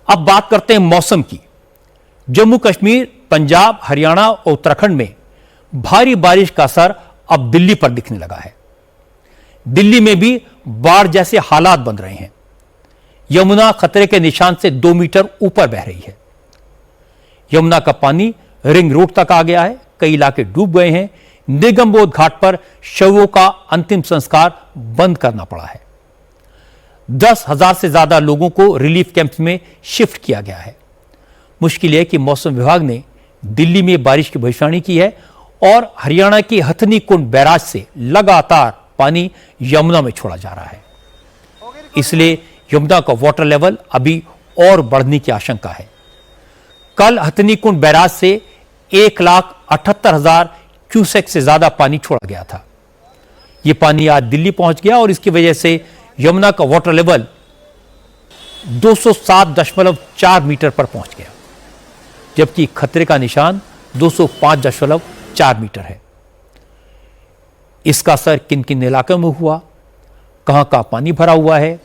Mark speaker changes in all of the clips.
Speaker 1: अब बात करते हैं मौसम की। जम्मू कश्मीर, पंजाब, हरियाणा और उत्तराखंड में भारी बारिश का असर अब दिल्ली पर दिखने लगा है। दिल्ली में भी बाढ़ जैसे हालात बन रहे हैं। यमुना खतरे के निशान से 2 मीटर ऊपर बह रही है। यमुना का पानी रिंग रोड तक आ गया है। कई इलाके डूब गए हैं। निगमबोध घाट पर शवों का अंतिम संस्कार बंद करना पड़ा है। 10,000 से ज्यादा लोगों को रिलीफ कैंप्स में शिफ्ट किया गया है। मुश्किल है कि मौसम विभाग ने दिल्ली में बारिश की भविष्यवाणी की है और हरियाणा की हथनी कुंड बैराज से लगातार पानी यमुना में छोड़ा जा रहा है। इसलिए यमुना का वाटर लेवल अभी और बढ़ने की आशंका है। कल हथनी कुंड बैराज से 1,78,000 क्यूसेक से ज्यादा पानी छोड़ा गया था। यह पानी आज दिल्ली पहुंच गया और इसकी वजह से यमुना का वाटर लेवल 207.4 मीटर पर पहुंच गया, जबकि खतरे का निशान 205.4 मीटर है। इसका असर किन किन इलाकों में हुआ, कहां कहां पानी भरा हुआ है,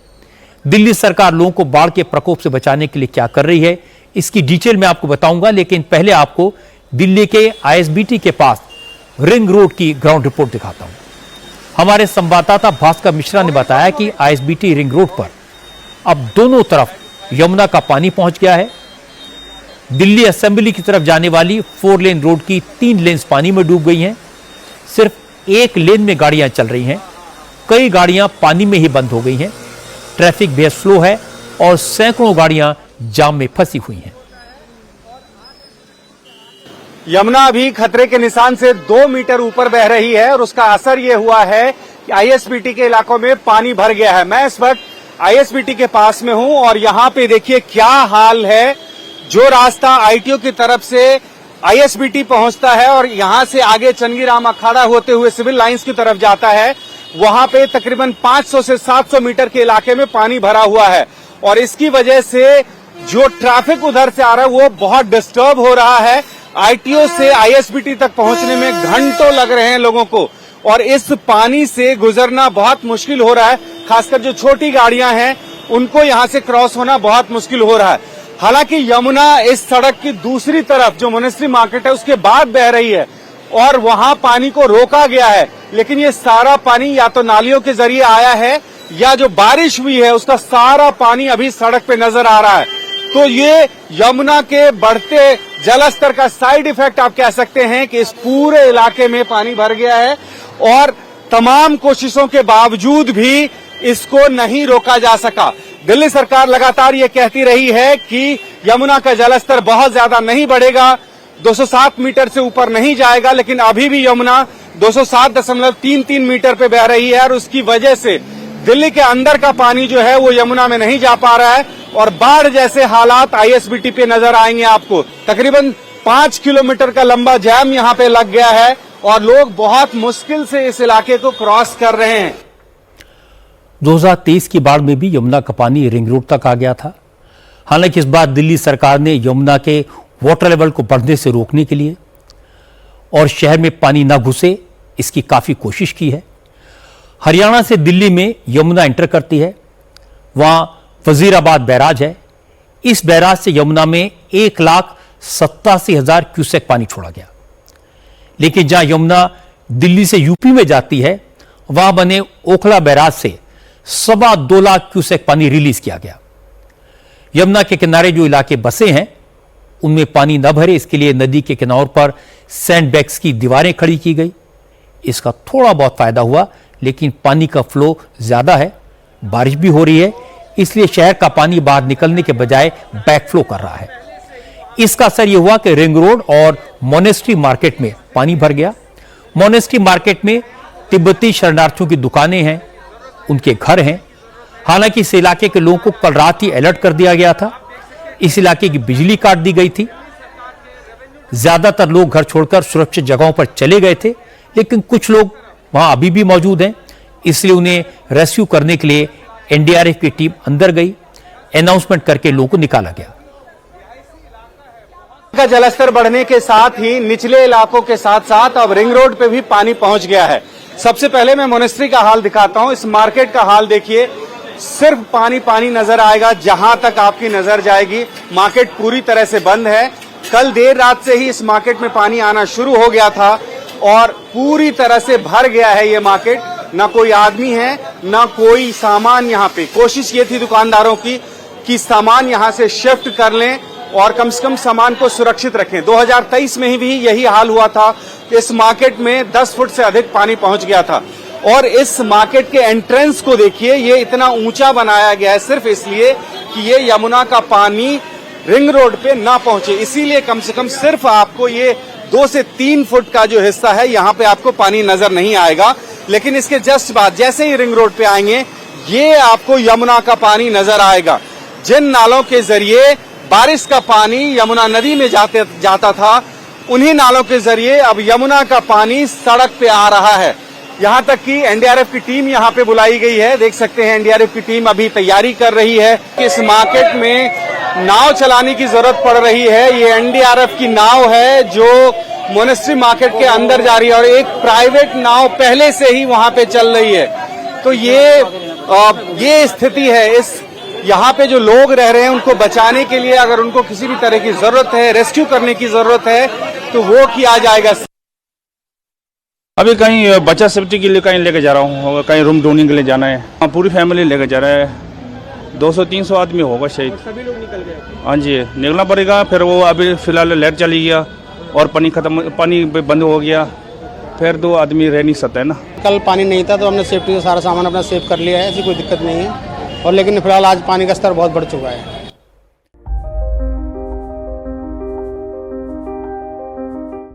Speaker 1: दिल्ली सरकार लोगों को बाढ़ के प्रकोप से बचाने के लिए क्या कर रही है, इसकी डिटेल मैं आपको बताऊंगा। लेकिन पहले आपको दिल्ली के आईएसबीटी के पास रिंग रोड की ग्राउंड रिपोर्ट दिखाता हूं। हमारे संवाददाता भास्कर मिश्रा ने बताया कि आईएसबीटी रिंग रोड पर अब दोनों तरफ यमुना का पानी पहुंच गया है। दिल्ली असेंबली की तरफ जाने वाली 4 लेन रोड की 3 लेन्स पानी में डूब गई हैं। सिर्फ 1 लेन में गाड़ियां चल रही हैं। कई गाड़ियां पानी में ही बंद हो गई हैं। ट्रैफिक बेहद स्लो है और सैकड़ों गाड़ियां जाम में फंसी हुई हैं।
Speaker 2: यमुना अभी खतरे के निशान से 2 मीटर ऊपर बह रही है और उसका असर यह हुआ है कि आईएसबीटी के इलाकों में पानी भर गया है। मैं इस वक्त आईएसबीटी के पास में हूं और यहां पे देखिए क्या हाल है। जो रास्ता आईटीओ की तरफ से आईएसबीटी पहुंचता है और यहां से आगे चंगीराम अखाड़ा होते हुए सिविल लाइंस की तरफ जाता है, वहां पे तकरीबन 500 से 700 मीटर के इलाके में पानी भरा हुआ है और इसकी वजह से जो ट्रैफिक उधर से आ रहा है वो बहुत डिस्टर्ब हो रहा है। आईटीओ से आईएसबीटी तक पहुंचने में घंटों लग रहे हैं लोगों को और इस पानी से गुजरना बहुत मुश्किल हो रहा है। खासकर जो छोटी गाड़ियां हैं उनको यहां से क्रॉस होना बहुत मुश्किल हो रहा है। हालांकि यमुना इस सड़क की दूसरी तरफ जो मोनेस्ट्री मार्केट है उसके बाद बह रही है और वहां पानी को रोका गया है, लेकिन ये सारा पानी या तो नालियों के जरिए आया है या जो बारिश हुई है उसका सारा पानी अभी सड़क पे नजर आ रहा है। तो ये यमुना के बढ़ते जलस्तर का साइड इफेक्ट आप कह सकते हैं कि इस पूरे इलाके में पानी भर गया है और तमाम कोशिशों के बावजूद भी इसको नहीं रोका जा सका। दिल्ली सरकार लगातार ये कहती रही है कि यमुना का जलस्तर बहुत ज्यादा नहीं बढ़ेगा, 207 मीटर से ऊपर नहीं जाएगा, लेकिन अभी भी यमुना 207.33 मीटर पे बह रही है और उसकी वजह से दिल्ली के अंदर का पानी जो है वो यमुना में नहीं जा पा रहा है और बाढ़ जैसे हालात आईएसबीटी पे नजर आएंगे आपको। तकरीबन 5 किलोमीटर का लंबा जाम यहाँ पे लग गया है और लोग बहुत मुश्किल से इस इलाके को क्रॉस कर रहे हैं।
Speaker 1: 2023 की बाढ़ में भी यमुना का पानी रिंग रोड तक आ गया था। हालांकि इस बार दिल्ली सरकार ने यमुना के वाटर लेवल को बढ़ने से रोकने के लिए और शहर में पानी न घुसे इसकी काफी कोशिश की है। हरियाणा से दिल्ली में यमुना एंटर करती है, वहां वजीराबाद बैराज है। इस बैराज से यमुना में 1,87,000 क्यूसेक पानी छोड़ा गया, लेकिन जहां यमुना दिल्ली से यूपी में जाती है वहां बने ओखला बैराज से 2.25 लाख क्यूसेक पानी रिलीज किया गया। यमुना के किनारे जो इलाके बसे हैं उनमें पानी न भरे इसके लिए नदी के किनारों पर सैंडबैग्स की दीवारें खड़ी की गई। इसका थोड़ा बहुत फायदा हुआ, लेकिन पानी का फ्लो ज्यादा है, बारिश भी हो रही है, इसलिए शहर का पानी बाहर निकलने के बजाय बैक फ्लो कर रहा है। इसका असर यह हुआ कि रिंग रोड और मोनेस्ट्री मार्केट में पानी भर गया। मोनेस्ट्री मार्केट में तिब्बती शरणार्थियों की दुकानें हैं, उनके घर हैं। हालांकि इस इलाके के लोगों को कल रात ही अलर्ट कर दिया गया था। इस इलाके की बिजली काट दी गई थी। ज्यादातर लोग घर छोड़कर सुरक्षित जगहों पर चले गए थे, लेकिन कुछ लोग वहां अभी भी मौजूद हैं, इसलिए उन्हें रेस्क्यू करने के लिए एनडीआरएफ की टीम अंदर गई। अनाउंसमेंट करके लोगों को निकाला गया।
Speaker 2: का जलस्तर बढ़ने के साथ ही निचले इलाकों के साथ साथ अब रिंग रोड पे भी पानी पहुंच गया है। सबसे पहले मैं मोनेस्ट्री का हाल दिखाता हूं। इस मार्केट का हाल देखिए, सिर्फ पानी पानी नजर आएगा जहां तक आपकी नजर जाएगी। मार्केट पूरी तरह से बंद है। कल देर रात से ही इस मार्केट में पानी आना शुरू हो गया था और पूरी तरह से भर गया है ये मार्केट। ना कोई आदमी है, ना कोई सामान यहाँ पे। कोशिश ये थी दुकानदारों की कि सामान यहाँ से शिफ्ट कर लें और कम से कम सामान को सुरक्षित रखें। 2023 में ही भी यही हाल हुआ था कि इस मार्केट में 10 फुट से अधिक पानी पहुंच गया था। और इस मार्केट के एंट्रेंस को देखिए, ये इतना ऊंचा बनाया गया है सिर्फ इसलिए कि ये यमुना का पानी रिंग रोड पे ना पहुंचे। इसीलिए कम से कम सिर्फ आपको ये 2 से 3 फुट का जो हिस्सा है यहाँ पे आपको पानी नजर नहीं आएगा। लेकिन इसके जस्ट बाद जैसे ही रिंग रोड पे आएंगे, ये आपको यमुना का पानी नजर आएगा। जिन नालों के जरिए बारिश का पानी यमुना नदी में जाता था, उन्हीं नालों के जरिए अब यमुना का पानी सड़क पे आ रहा है। यहाँ तक कि एनडीआरएफ की टीम यहाँ पे बुलाई गई है। देख सकते हैं एनडीआरएफ की टीम अभी तैयारी कर रही है। इस मार्केट में नाव चलाने की जरूरत पड़ रही है। ये एनडीआरएफ की नाव है जो मोनेस्ट्री मार्केट के अंदर जा रही है और एक प्राइवेट नाव पहले से ही वहां पे चल रही है। तो ये स्थिति है। इस यहाँ पे जो लोग रह रहे हैं उनको बचाने के लिए अगर उनको किसी भी तरह की जरूरत है, रेस्क्यू करने की जरूरत है, तो वो किया जाएगा।
Speaker 3: अभी कहीं बच्चा सेफ्टी के लिए कहीं लेके जा रहा हूँ, कहीं रूम ढूंढने के लिए जाना है। पूरी फैमिली लेके जा रहा है। 200-300 आदमी होगा शायद।
Speaker 2: सभी लोग निकल गए?
Speaker 3: हाँ जी, निकलना पड़ेगा। फिर वो अभी फिलहाल लाइट चली गया और पानी बंद हो गया। फिर 2 आदमी रह नहीं सकता है ना।
Speaker 4: कल पानी नहीं था तो हमने सेफ्टी का सारा सामान अपना सेव कर लिया है, ऐसी कोई दिक्कत नहीं है। और लेकिन फिलहाल आज पानी का स्तर बहुत बढ़ चुका है।